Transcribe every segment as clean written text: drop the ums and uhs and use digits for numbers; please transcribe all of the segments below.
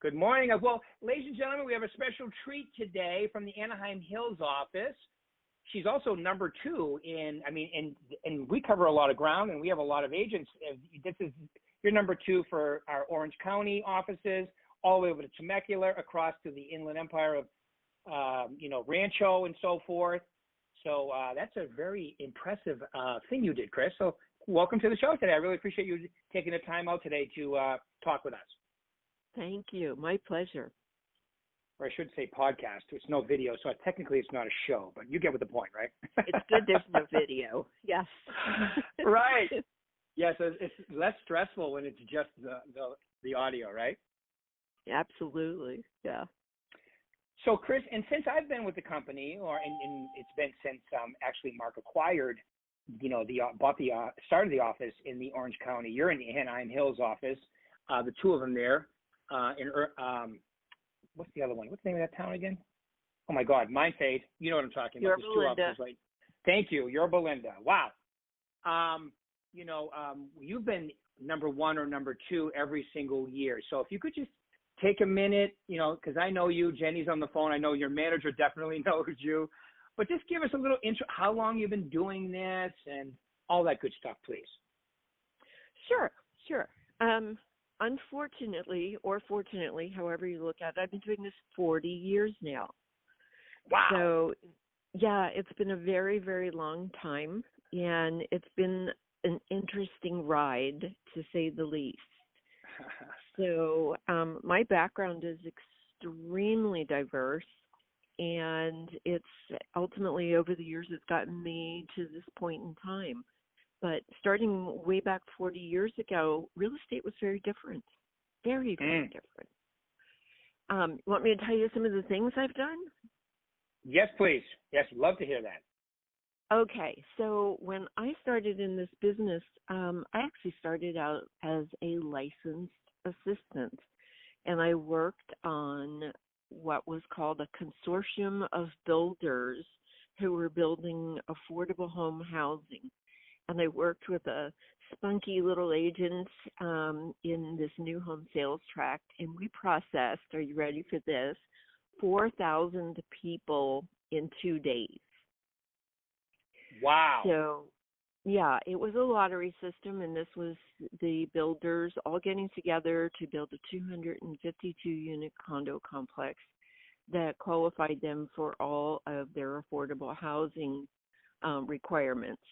Good morning. Well, ladies and gentlemen, we have a special treat today from the Anaheim Hills office. She's also number two and we cover a lot of ground and we have a lot of agents. You're number two for our Orange County offices, all the way over to Temecula, across to the Inland Empire of, Rancho and so forth. So that's a very impressive thing you did, Chris. So welcome to the show today. I really appreciate you taking the time out today to talk with us. Thank you. My pleasure. Or I should say podcast. It's no video, so technically it's not a show, but you get with the point, right? It's good there's no video. Yes. Right. Yes, it's less stressful when it's just the audio, right? Absolutely. Yeah. So, Chris, and since I've been with the company, and it's been since actually Mark acquired, started the office in the Orange County. You're in the Anaheim Hills office. The two of them there. What's the other one? What's the name of that town again? Oh my God, mind fade. You know what I'm talking about. There's two offices, right? Thank you. You're Belinda. Wow. You've been number one or number two every single year. So if you could just take a minute, because I know you, Jenny's on the phone. I know your manager definitely knows you, but just give us a little intro, how long you've been doing this and all that good stuff, please. Sure. Unfortunately, or fortunately, however you look at it, I've been doing this 40 years now. Wow. So, yeah, it's been a very, very long time, and it's been an interesting ride, to say the least. So, my background is extremely diverse, and it's ultimately, over the years, it's gotten me to this point in time. But starting way back 40 years ago, real estate was very different. Very, very different. Want me to tell you some of the things I've done? Yes, please. Yes, love to hear that. Okay, so when I started in this business, I actually started out as a licensed assistant, and I worked on what was called a consortium of builders who were building affordable home housing. And I worked with a spunky little agent in this new home sales tract, and we processed, are you ready for this, 4,000 people in 2 days. Wow. So, yeah, it was a lottery system, and this was the builders all getting together to build a 252-unit condo complex that qualified them for all of their affordable housing requirements.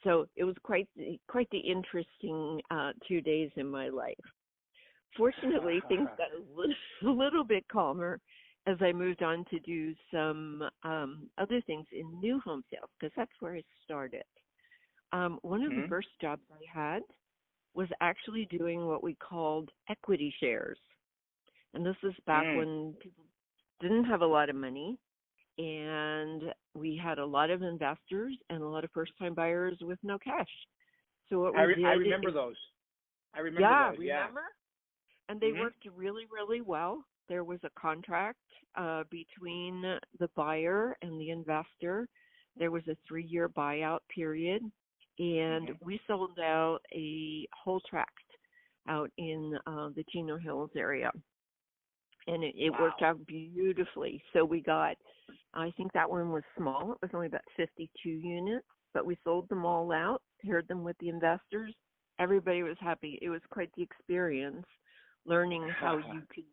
So it was quite the interesting 2 days in my life. Fortunately, things got a little bit calmer as I moved on to do some other things in new home sales, because that's where I started. One of the first jobs I had was actually doing what we called equity shares. And this is back when people didn't have a lot of money. And we had a lot of investors and a lot of first-time buyers with no cash. So what we did, I remember those. Remember? And they worked really, really well. There was a contract between the buyer and the investor. There was a 3-year buyout period, and we sold out a whole tract out in the Chino Hills area. And it worked out beautifully. So we got, I think that one was small. It was only about 52 units, but we sold them all out, paired them with the investors. Everybody was happy. It was quite the experience, learning how you could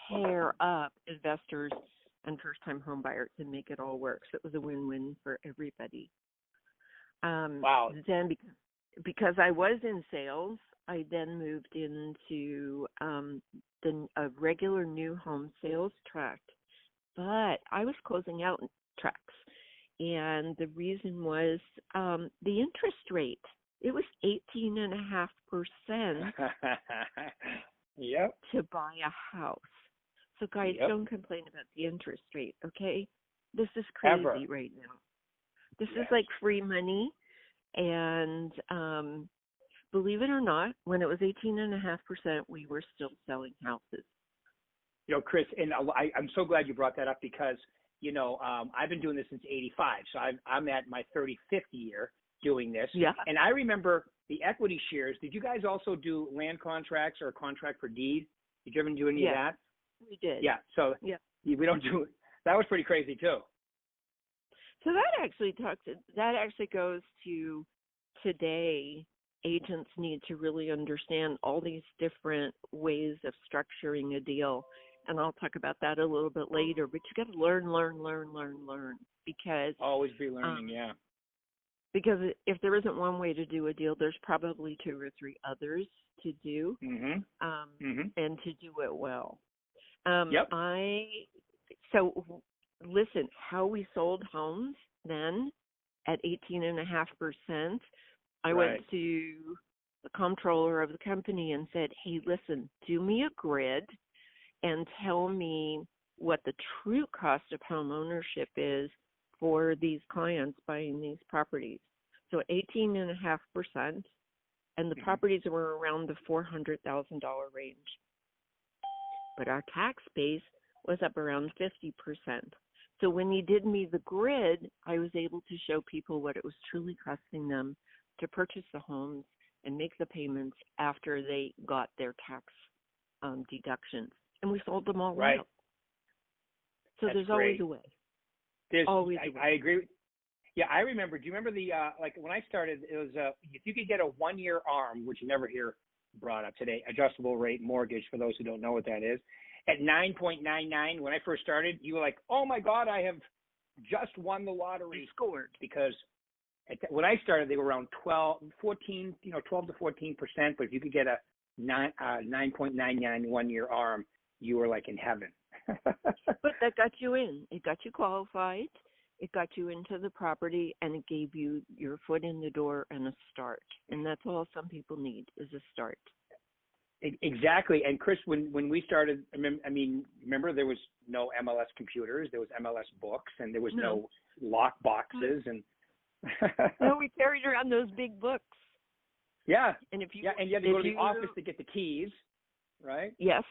pair up investors and first-time home buyers and make it all work. So it was a win-win for everybody. Wow. Then because I was in sales, I then moved into a regular new home sales tract, but I was closing out tracts, and the reason was the interest rate. It was 18.5% to buy a house. So guys, don't complain about the interest rate, okay? This is crazy right now. This is like free money, and believe it or not, when it was 18.5%, we were still selling houses. Chris, and I'm so glad you brought that up because, I've been doing this since '85. So I'm at my 35th year doing this. Yeah. And I remember the equity shares. Did you guys also do land contracts or a contract for deed? Did you ever do any of that? We did. Yeah. So Yeah. we don't do that. Was pretty crazy too. So that actually goes to today. Agents need to really understand all these different ways of structuring a deal. And I'll talk about that a little bit later, but you got to learn, because Always be learning. Yeah. Because if there isn't one way to do a deal, there's probably 2 or 3 others to do, and to do it well. Yep. So listen, how we sold homes then at 18.5%, I went to the comptroller of the company and said, hey, listen, do me a grid and tell me what the true cost of home ownership is for these clients buying these properties. So 18.5%, and the properties were around the $400,000 range. But our tax base was up around 50%. So when he did me the grid, I was able to show people what it was truly costing them to purchase the homes and make the payments after they got their tax deductions. And we sold them all out. So there's always a way. Always a way. I agree. Yeah, I remember. Do you remember the like when I started? It was if you could get a 1-year ARM, which you never hear brought up today, adjustable rate mortgage. For those who don't know what that is, at 9.99 when I first started, you were like, "Oh my God, I have just won the lottery." You scored. Because when I started, they were around 12 to 14%. But if you could get a 9.99 1-year ARM, you were like in heaven. But that got you in. It got you qualified. It got you into the property, and it gave you your foot in the door and a start. And that's all some people need is a start. Exactly. And Chris, when we started, remember there was no MLS computers, there was MLS books, and there was no lock boxes. And no, we carried around those big books. Yeah. And and you had to go to the office to get the keys, right? Yes,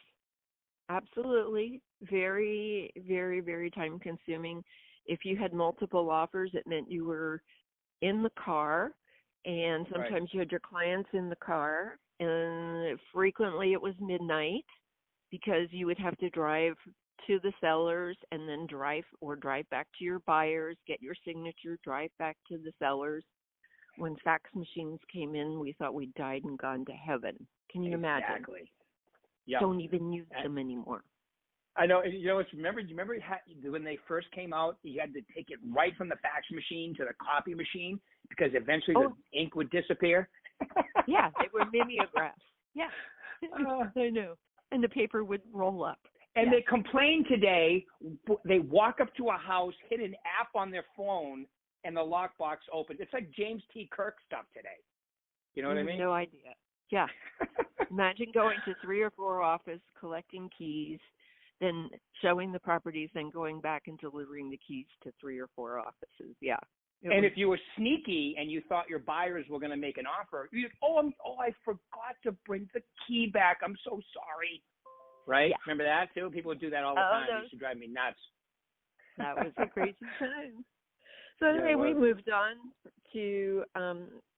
absolutely. Very, very, very time consuming. If you had multiple offers, it meant you were in the car, and sometimes you had your clients in the car, and frequently it was midnight because you would have to drive to the sellers and then drive back to your buyers, get your signature, drive back to the sellers. When fax machines came in, we thought we'd died and gone to heaven. Can you imagine? Exactly. Yeah. Don't even use them anymore. I know. You know, remember when they first came out, you had to take it right from the fax machine to the copy machine because eventually the ink would disappear. Yeah, they were mimeographs. Yeah, I know. And the paper would roll up. And they complain today, they walk up to a house, hit an app on their phone, and the lockbox opens. It's like James T. Kirk stuff today. You know what I mean? No idea. Yeah. Imagine going to 3 or 4 offices, collecting keys, then showing the properties, then going back and delivering the keys to 3 or 4 offices. Yeah. And if you were sneaky and you thought your buyers were going to make an offer, you'd, I forgot to bring the key back. I'm so sorry. Right? Yeah. Remember that too? People would do that all the time. It used to drive me nuts. That was a crazy time. So anyway, we moved on to,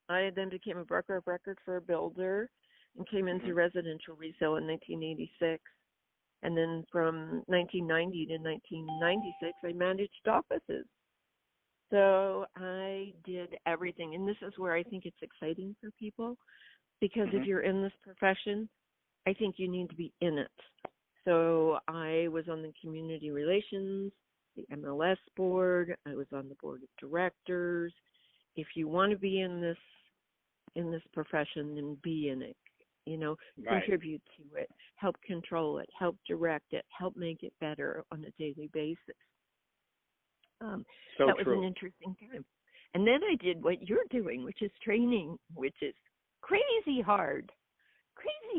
I then became a broker of record for a builder and came into residential resale in 1986. And then from 1990 to 1996, I managed offices. So I did everything. And this is where I think it's exciting for people, because if you're in this profession, I think you need to be in it. So I was on the community relations, the MLS board. I was on the board of directors. If you want to be in this profession, then be in it. You know, contribute to it, help control it, help direct it, help make it better on a daily basis. That was an interesting time. And then I did what you're doing, which is training, which is crazy hard.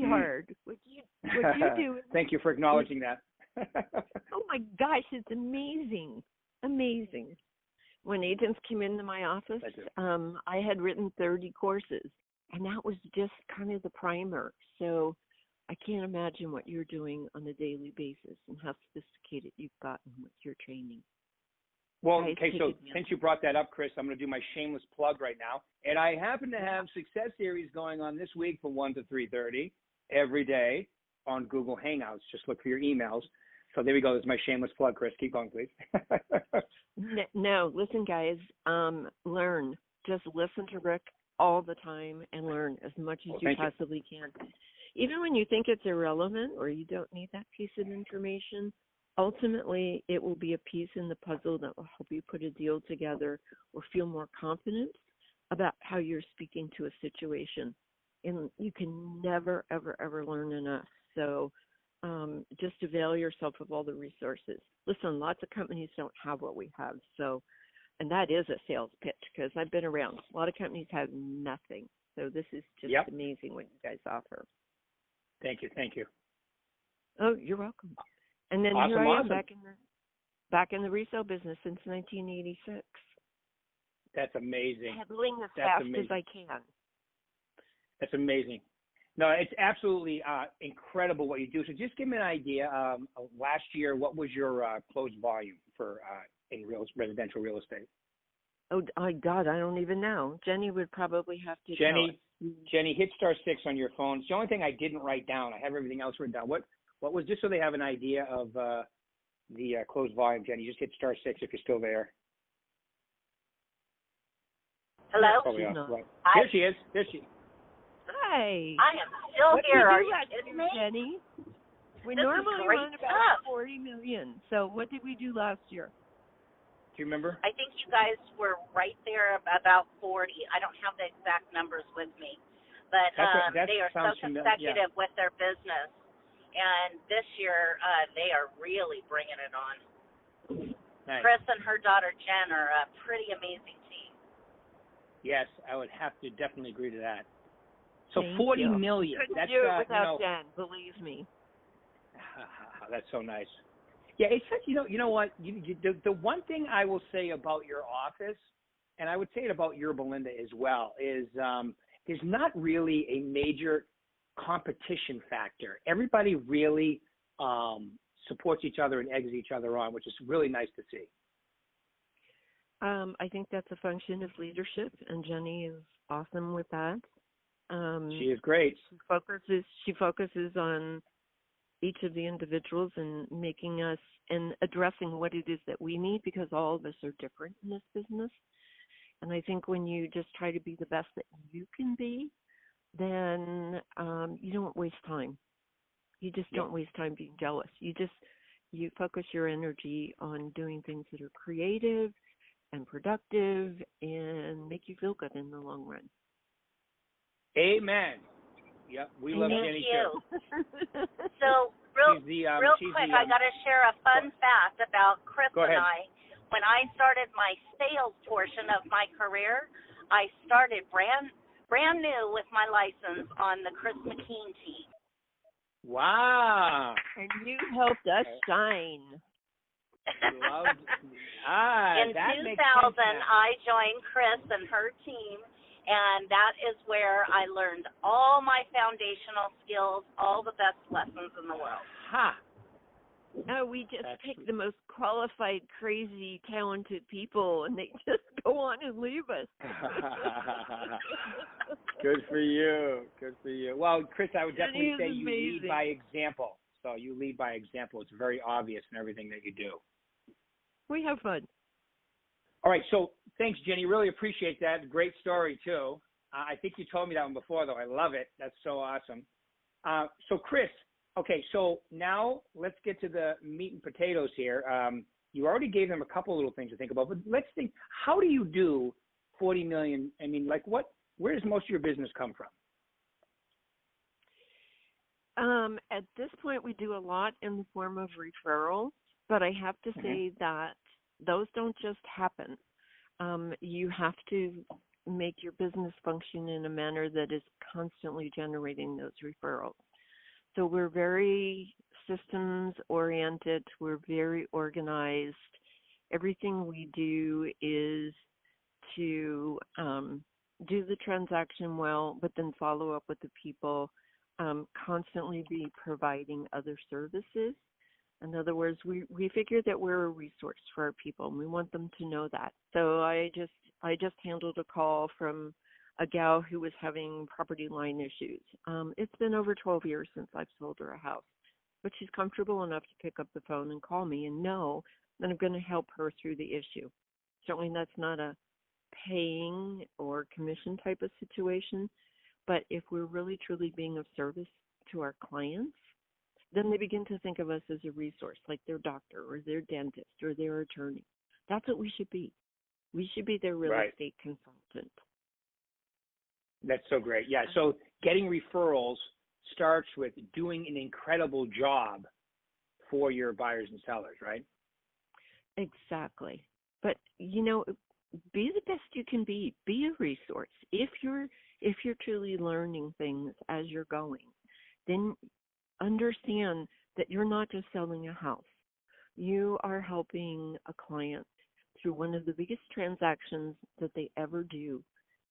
Hard. What you do. Thank you for acknowledging that. Oh my gosh, it's amazing. Amazing. When agents came into my office, I had written 30 courses, and that was just kind of the primer. So I can't imagine what you're doing on a daily basis and how sophisticated you've gotten with your training. Well, okay, so since you brought that up, Chris, I'm going to do my shameless plug right now. And I happen to have Success Series going on this week from 1 to 3:30 every day. on Google Hangouts. Just look for your emails. So there we go. There's my shameless plug, Chris. Keep going, please. No, listen, guys, learn. Just listen to Rick all the time and learn as much as you possibly can. Even when you think it's irrelevant or you don't need that piece of information, ultimately it will be a piece in the puzzle that will help you put a deal together or feel more confident about how you're speaking to a situation. And you can never, ever, ever learn enough. So just avail yourself of all the resources. Listen, lots of companies don't have what we have. So, and that is a sales pitch because I've been around. A lot of companies have nothing. So this is just amazing what you guys offer. Thank you. Thank you. Oh, you're welcome. And then here I am back in the resale business since 1986. That's amazing. Peddling as fast as I can. That's amazing. No, it's absolutely incredible what you do. So just give me an idea. Last year, what was your closed volume for in residential real estate? Oh, God, I don't even know. Jenny would probably have to tell us. Jenny, hit *6 on your phone. It's the only thing I didn't write down. I have everything else written down. What was, just so they have an idea of the closed volume, Jenny, just hit *6 if you're still there. Hello? Right. There she is. Hi. I am still here. Are you kidding me, Jenny? We normally run about 40 million. So what did we do last year? Do you remember? I think you guys were right there about 40. I don't have the exact numbers with me. But they are so consecutive with their business. And this year, they are really bringing it on. Nice. Chris and her daughter, Jen, are a pretty amazing team. Yes, I would have to definitely agree to that. So Thank 40 you. million. Couldn't do it without Jen, believe me. That's so nice. Yeah, it's such, you know what? The one thing I will say about your office, and I would say it about your Belinda as well, is there's not really a major competition factor. Everybody really supports each other and eggs each other on, which is really nice to see. I think that's a function of leadership, and Jenny is awesome with that. She is great. She focuses on each of the individuals and making us and addressing what it is that we need, because all of us are different in this business. And I think when you just try to be the best that you can be, then you don't waste time. You just don't waste time being jealous. You focus your energy on doing things that are creative and productive and make you feel good in the long run. Amen. Yep, we love Jenny too. So, real quick, I got to share a fun fact about Chris and I. When I started my sales portion of my career, I started brand new with my license on the Chris McKeen team. Wow. And you helped us shine. In 2000, I joined Chris and her team, and that is where I learned all my foundational skills, all the best lessons in the world. No, we just pick the most qualified, crazy, talented people, and they just go on and leave us. Good for you. Well, Chris, I would definitely say you amazing. lead by example. So you lead by example. It's very obvious in everything that you do. We have fun. All right. So thanks, Jenny. Really appreciate that. Great story, too. I think you told me that one before, though. I love it. That's so awesome. So, Chris, okay, so now let's get to the meat and potatoes here. You already gave them a couple little things to think about, but let's think, how do you do 40 million? I mean, like where does most of your business come from? At this point, we do a lot in the form of referrals, but I have to say that those don't just happen. You have to make your business function in a manner that is constantly generating those referrals. So we're very systems oriented. We're very organized. Everything we do is to do the transaction well, but then follow up with the people, constantly be providing other services. In other words, we figure that we're a resource for our people, and we want them to know that. So I just handled a call from a gal who was having property line issues. It's been over 12 years since I've sold her a house, but she's comfortable enough to pick up the phone and call me and know that I'm going to help her through the issue. Certainly that's not a paying or commission type of situation, but if we're really truly being of service to our clients, then they begin to think of us as a resource, like their doctor or their dentist or their attorney. That's what we should be. We should be their real estate consultant. That's so great. Yeah, so getting referrals starts with doing an incredible job for your buyers and sellers, right? Exactly. But, you know, be the best you can be. Be a resource. If you're truly learning things as you're going, then understand that you're not just selling a house. You are helping a client through one of the biggest transactions that they ever do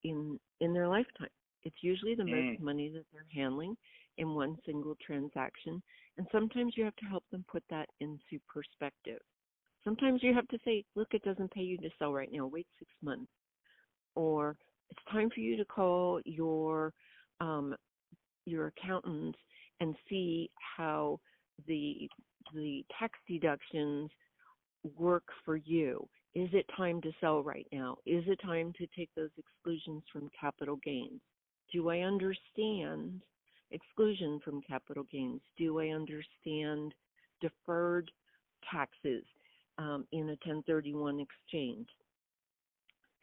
in their lifetime. It's usually the most money that they're handling in one single transaction. And sometimes you have to help them put that into perspective. Sometimes you have to say, look, it doesn't pay you to sell right now. Wait 6 months. Or it's time for you to call your accountant and see how the tax deductions work for you. Is it time to sell right now? Is it time to take those exclusions from capital gains? Do I understand exclusion from capital gains? Do I understand deferred taxes in a 1031 exchange?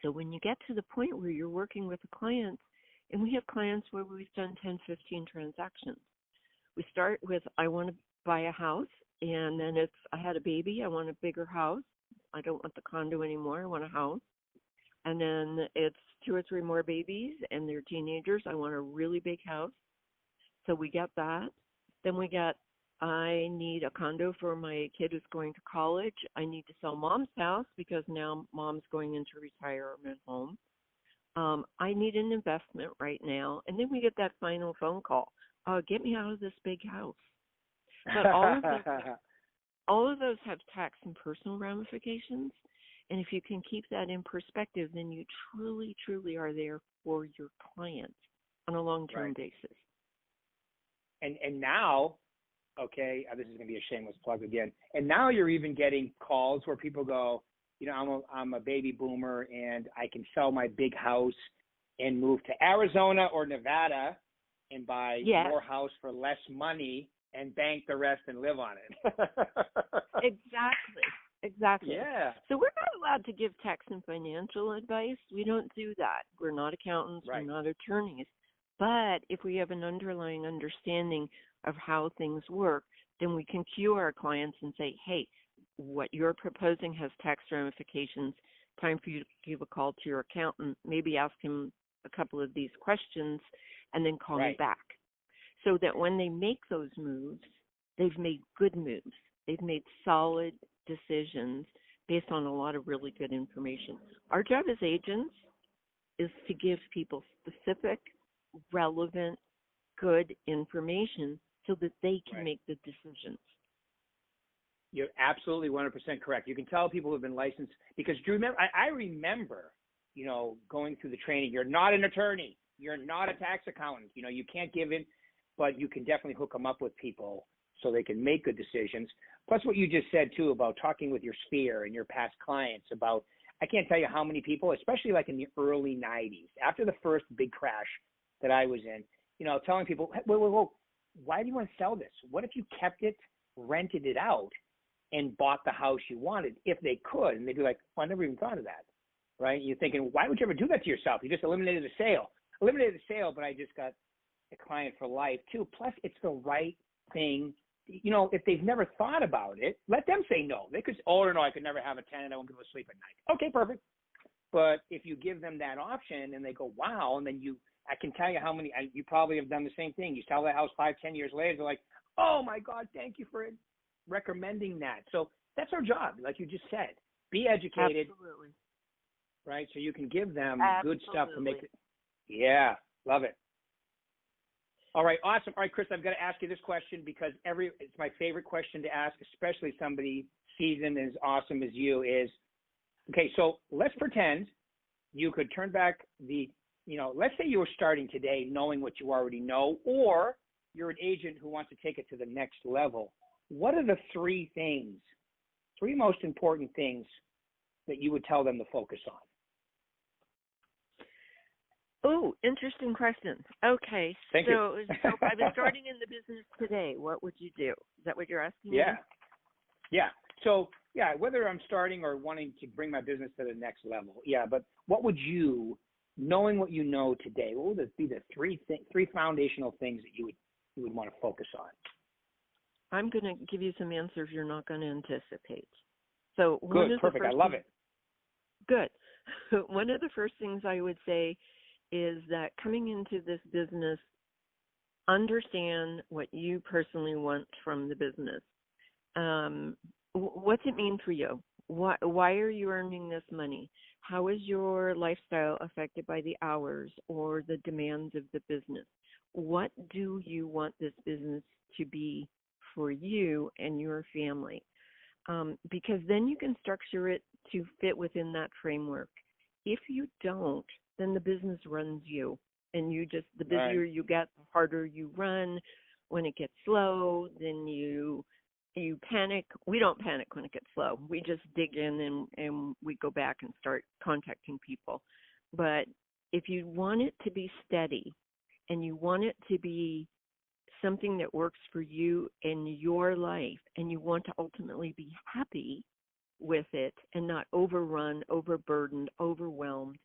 So when you get to the point where you're working with a client, and we have clients where we've done 10, 15 transactions. We start with, I want to buy a house, and then it's, I had a baby, I want a bigger house. I don't want the condo anymore, I want a house. And then it's 2 or 3 more babies, and they're teenagers, I want a really big house. So we get that. Then we get, I need a condo for my kid who's going to college. I need to sell mom's house because now mom's going into retirement home. I need an investment right now. And then we get that final phone call. Get me out of this big house. But all of those have tax and personal ramifications. And if you can keep that in perspective, then you truly, truly are there for your client on a long-term basis. And now, okay, this is going to be a shameless plug again. And now you're even getting calls where people go, you know, I'm a baby boomer and I can sell my big house and move to Arizona or Nevada and buy more house for less money and bank the rest and live on it. Exactly. Yeah. So we're not allowed to give tax and financial advice. We don't do that. We're not accountants. We're not attorneys. But if we have an underlying understanding of how things work, then we can cue our clients and say, hey, what you're proposing has tax ramifications. Time for you to give a call to your accountant, maybe ask him a couple of these questions, and then call me back. So that when they make those moves, they've made good moves. They've made solid decisions based on a lot of really good information. Our job as agents is to give people specific, relevant, good information so that they can make the decisions. You're absolutely 100% correct. You can tell people who've been licensed because do you remember? I remember, you know, going through the training. You're not an attorney. You're not a tax accountant. You know, you can't give in, but you can definitely hook them up with people so they can make good decisions. Plus, what you just said too about talking with your sphere and your past clients about. I can't tell you how many people, especially like in the early 90s, after the first big crash that I was in, you know, telling people, whoa, why do you want to sell this? What if you kept it, rented it out, and bought the house you wanted if they could? And they'd be like, well, I never even thought of that, right? You're thinking, why would you ever do that to yourself? You just eliminated the sale. But I just got a client for life too. Plus, it's the right thing. You know, if they've never thought about it, let them say no. They could say, oh, no, I could never have a tenant. I won't be able to sleep at night. Okay, perfect. But if you give them that option and they go, wow, and then I can tell you how many, you probably have done the same thing. You sell that house 5-10 years later, they're like, oh my God, thank you for recommending that. So that's our job, like you just said. Be educated. Absolutely. Right? So you can give them Absolutely. good stuff to make it. Yeah, love it. All right, awesome. All right, Chris, I've got to ask you this question because it's my favorite question to ask, especially somebody seasoned as awesome as you is, okay, so let's pretend you could turn back the let's say you were starting today knowing what you already know, or you're an agent who wants to take it to the next level. What are the three most important things that you would tell them to focus on? Oh, interesting question. Okay, Thank you. So if I was starting in the business today, what would you do? Is that what you're asking me? Yeah. So, whether I'm starting or wanting to bring my business to the next level, but what would you, knowing what you know today, what would be the three foundational things that you would want to focus on? I'm going to give you some answers you're not going to anticipate. So good, perfect. I love it. Good. One of the first things I would say is that coming into this business, understand what you personally want from the business. What's it mean for you? Why are you earning this money? How is your lifestyle affected by the hours or the demands of the business? What do you want this business to be for you and your family? Because then you can structure it to fit within that framework. If you don't, then the business runs you, and the busier you get, the harder you run. When it gets slow, then you panic. We don't panic when it gets slow. We just dig in and we go back and start contacting people. But if you want it to be steady and you want it to be something that works for you in your life, and you want to ultimately be happy with it and not overrun, overburdened, overwhelmed,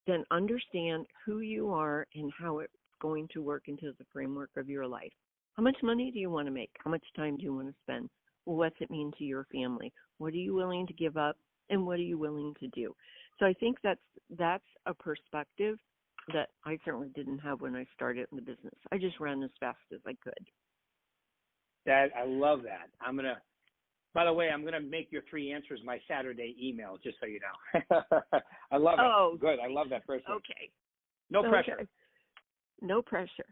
then understand who you are and how it's going to work into the framework of your life. How much money do you want to make? How much time do you want to spend? What's it mean to your family? What are you willing to give up, and what are you willing to do? So I think that's a perspective that I certainly didn't have when I started in the business. I just ran as fast as I could. I love that. By the way, I'm going to make your three answers my Saturday email, just so you know. I love it. Oh, good. I love that first one. Okay. No pressure. No pressure.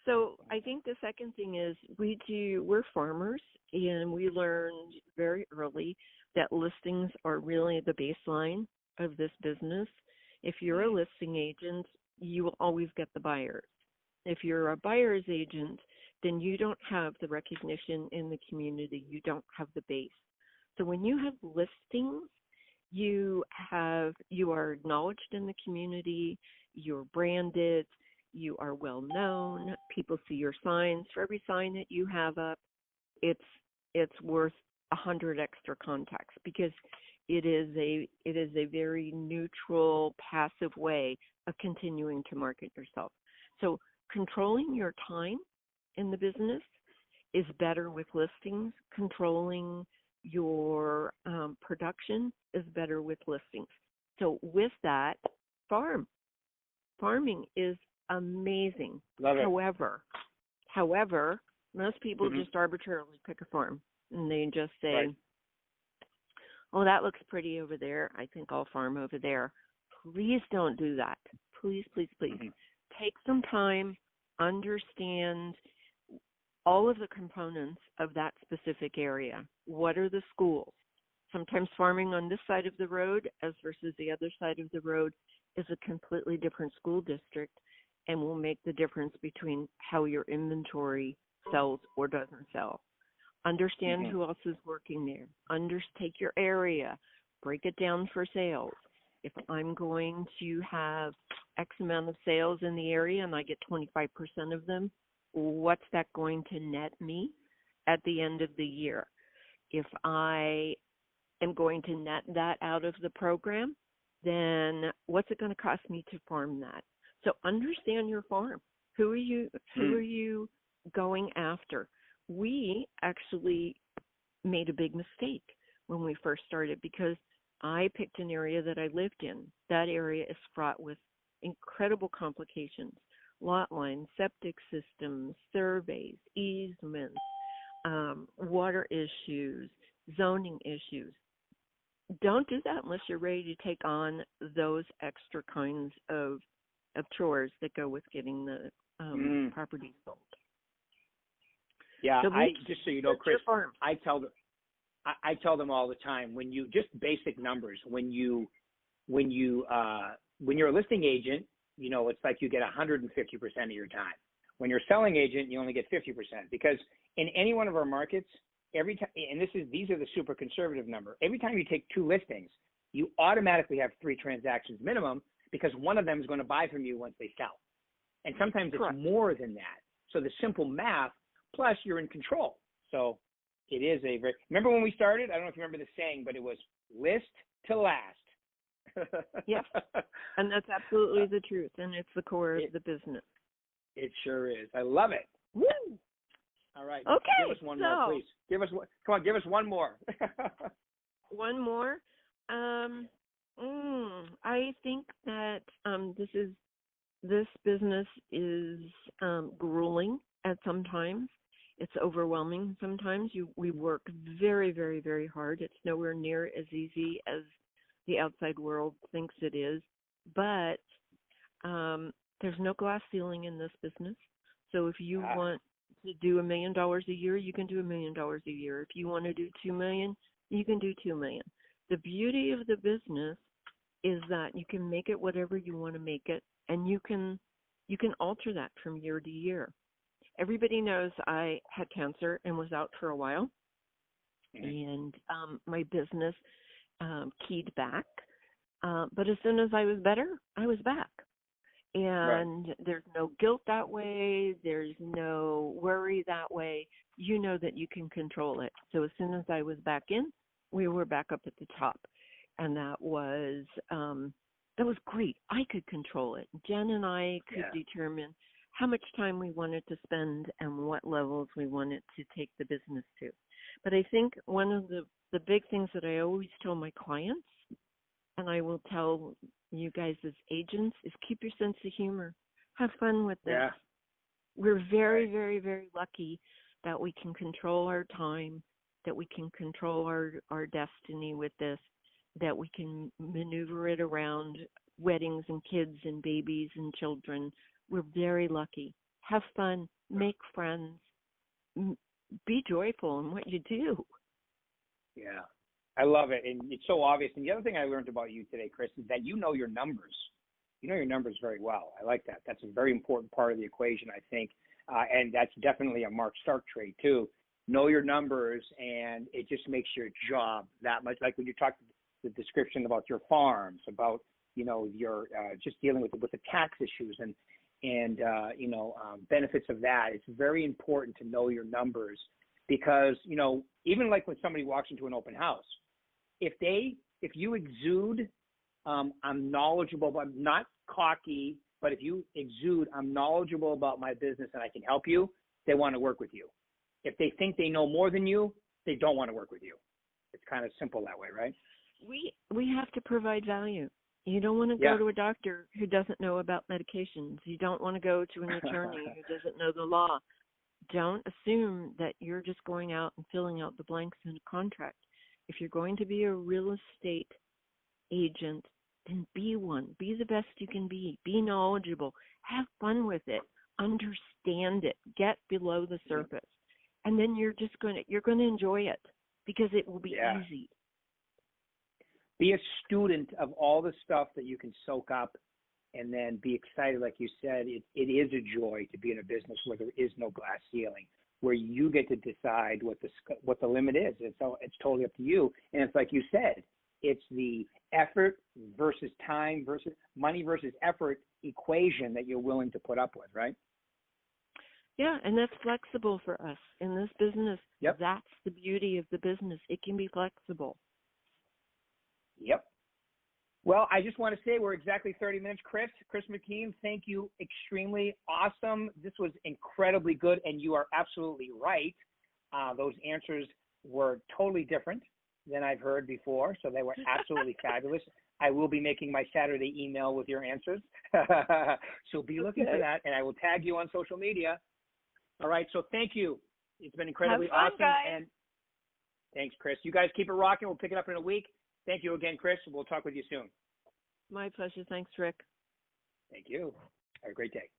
So I think the second thing is we're farmers, and we learned very early that listings are really the baseline of this business. If you're a listing agent, you will always get the buyers. If you're a buyer's agent, then you don't have the recognition in the community. You don't have the base. So when you have listings, you are acknowledged in the community, you're branded, you are well known, people see your signs. For every sign that you have up, it's worth 100 extra contacts, because it is a very neutral, passive way of continuing to market yourself. So controlling your time in the business is better with listings. Controlling your production is better with listings. So with that, farming is amazing. Love it. However, most people just arbitrarily pick a farm, and they just say, oh, that looks pretty over there, I think I'll farm over there. Please don't do that. Please, please, please. Take some time, understand all of the components of that specific area. What are the schools? Sometimes farming on this side of the road as versus the other side of the road is a completely different school district, and will make the difference between how your inventory sells or doesn't sell. Understand who else is working there. Take your area, break it down for sales. If I'm going to have X amount of sales in the area and I get 25% of them, what's that going to net me at the end of the year? If I am going to net that out of the program, then what's it going to cost me to farm that? So understand your farm. Who are you going after? We actually made a big mistake when we first started, because I picked an area that I lived in. That area is fraught with incredible complications: lot lines, septic systems, surveys, easements, water issues, zoning issues. Don't do that unless you're ready to take on those extra kinds of chores that go with getting the property sold. Yeah, so just so you know, Chris, I tell them all the time, when you just basic numbers, when you're a listing agent, it's like you get 150% of your time. When you're a selling agent, you only get 50%, because in any one of our markets, every time, and these are the super conservative number, every time you take 2 listings, you automatically have 3 transactions minimum, because one of them is going to buy from you once they sell. And sometimes it's more than that. So the simple math, plus you're in control. So it is remember when we started? I don't know if you remember the saying, but it was list to last. Yes, and that's absolutely the truth, and it's the core of the business. It sure is. I love it. Woo! All right. Okay. Give us one more, please. Give us one more. One more. I think that this business is grueling at some times. It's overwhelming sometimes. We work very, very, very hard. It's nowhere near as easy as the outside world thinks it is. But there's no glass ceiling in this business. So if you want to do $1 million a year, you can do $1 million a year. If you want to do $2 million, you can do $2 million. The beauty of the business is that you can make it whatever you want to make it, and you can alter that from year to year. Everybody knows I had cancer and was out for a while, and my business keyed back. But as soon as I was better, I was back. And there's no guilt that way. There's no worry that way. You know that you can control it. So as soon as I was back in, we were back up at the top. And that was great. I could control it. Jen and I could determine how much time we wanted to spend and what levels we wanted to take the business to. But I think one of the big things that I always tell my clients, and I will tell you guys as agents, is keep your sense of humor. Have fun with this. Yeah. We're very, very, very lucky that we can control our time, that we can control our destiny with this, that we can maneuver it around weddings and kids and babies and children. We're very lucky. Have fun. Make friends. Be joyful in what you do. Yeah. I love it, and it's so obvious. And the other thing I learned about you today, Chris, is that you know your numbers. You know your numbers very well. I like that. That's a very important part of the equation, I think, and that's definitely a Mark Stark trait too. Know your numbers, and it just makes your job that much. Like when you talk the description about your farms, about your just dealing with the tax issues and benefits of that. It's very important to know your numbers, because even like when somebody walks into an open house, if you exude, I'm knowledgeable, but I'm not cocky, but if you exude, I'm knowledgeable about my business and I can help you, they want to work with you. If they think they know more than you, they don't want to work with you. It's kind of simple that way, right? We have to provide value. You don't want to go to a doctor who doesn't know about medications. You don't want to go to an attorney who doesn't know the law. Don't assume that you're just going out and filling out the blanks in a contract. If you're going to be a real estate agent, then be one. Be the best you can be. Be knowledgeable. Have fun with it. Understand it. Get below the surface. And then you're going to enjoy it, because it will be easy. Be a student of all the stuff that you can soak up, and then be excited. Like you said, it is a joy to be in a business where there is no glass ceiling, where you get to decide what the limit is. It's totally up to you. And it's like you said, it's the effort versus time versus money versus effort equation that you're willing to put up with, right? Yeah, and that's flexible for us in this business. Yep. That's the beauty of the business. It can be flexible. Yep. Well, I just want to say we're exactly 30 minutes. Chris McKeen, thank you. Extremely awesome. This was incredibly good, and you are absolutely right. Those answers were totally different than I've heard before, so they were absolutely fabulous. I will be making my Saturday email with your answers, so be looking for that, and I will tag you on social media. All right, so thank you. It's been incredibly awesome. Guys. And thanks, Chris. You guys keep it rocking. We'll pick it up in a week. Thank you again, Chris. We'll talk with you soon. My pleasure. Thanks, Rick. Thank you. Have a great day.